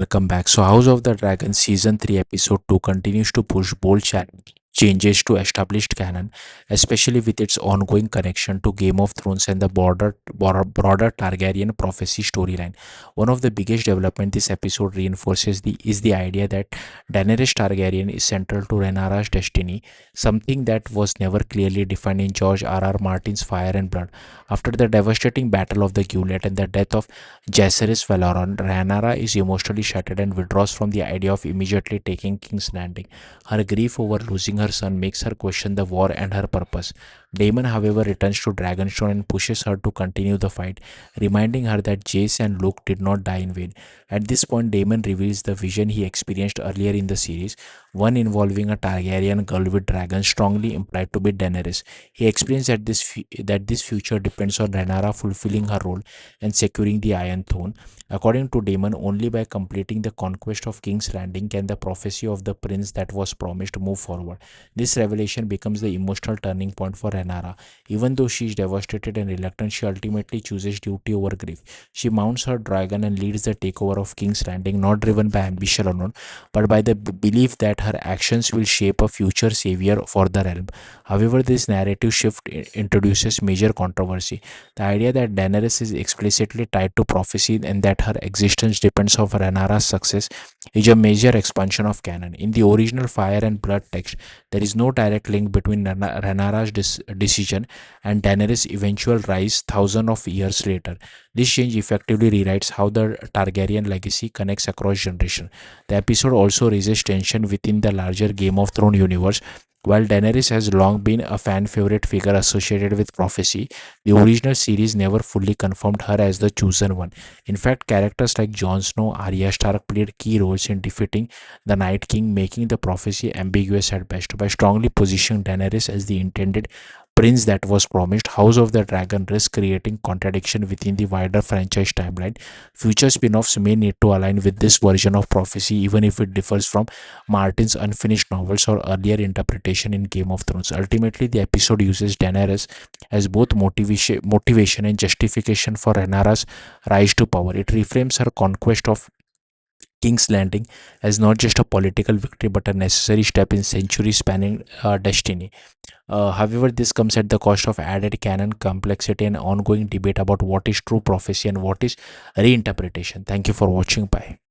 Welcome back. So, House of the Dragon Season 3 Episode 2 continues to push bold changes to established canon, especially with its ongoing connection to Game of Thrones and the broader Targaryen prophecy storyline. One of the biggest developments this episode reinforces is the idea that Daenerys Targaryen is central to Rhaenyra's destiny, something that was never clearly defined in George R. R. Martin's Fire and Blood. After the devastating Battle of the Gullet and the death of Jacaerys Valoron, Rhaenyra is emotionally shattered and withdraws from the idea of immediately taking King's Landing. Her grief over losing her son makes her question the war and her purpose. Daemon, however, returns to Dragonstone and pushes her to continue the fight, reminding her that Jace and Luke did not die in vain. At this point, Daemon reveals the vision he experienced earlier in the series, one involving a Targaryen girl with dragons strongly implied to be Daenerys. He explains that that this future depends on Rhaenyra fulfilling her role and securing the Iron Throne. According to Daemon, only by completing the conquest of King's Landing can the prophecy of the prince that was promised move forward. This revelation becomes the emotional turning point for Rhaenyra. Even though she is devastated and reluctant, she ultimately chooses duty over grief. She mounts her dragon and leads the takeover of King's Landing, not driven by ambition alone, but by the belief that her actions will shape a future savior for the realm. However, this narrative shift introduces major controversy. The idea that Daenerys is explicitly tied to prophecy and that her existence depends on Rhaenyra's success is a major expansion of canon. In the original Fire and Blood text, there is no direct link between Rhaenyra's decision and Daenerys' eventual rise thousands of years later. This change effectively rewrites how the Targaryen legacy connects across generations. The episode also raises tension within the larger Game of Thrones universe. While Daenerys has long been a fan favorite figure associated with prophecy, the original series never fully confirmed her as the chosen one. In fact, characters like Jon Snow, Arya Stark played key roles in defeating the Night King, making the prophecy ambiguous at best. By strongly positioning Daenerys as the intended prince that was promised, House of the Dragon risks creating contradiction within the wider franchise timeline. Future spin-offs may need to align with this version of prophecy, even if it differs from Martin's unfinished novels or earlier interpretation in Game of Thrones. Ultimately, the episode uses Daenerys as both motivation and justification for Rhaenyra's rise to power. It reframes her conquest of King's Landing as not just a political victory but a necessary step in century spanning destiny. However, this comes at the cost of added canon complexity and ongoing debate about what is true prophecy and what is reinterpretation. Thank you for watching. Bye.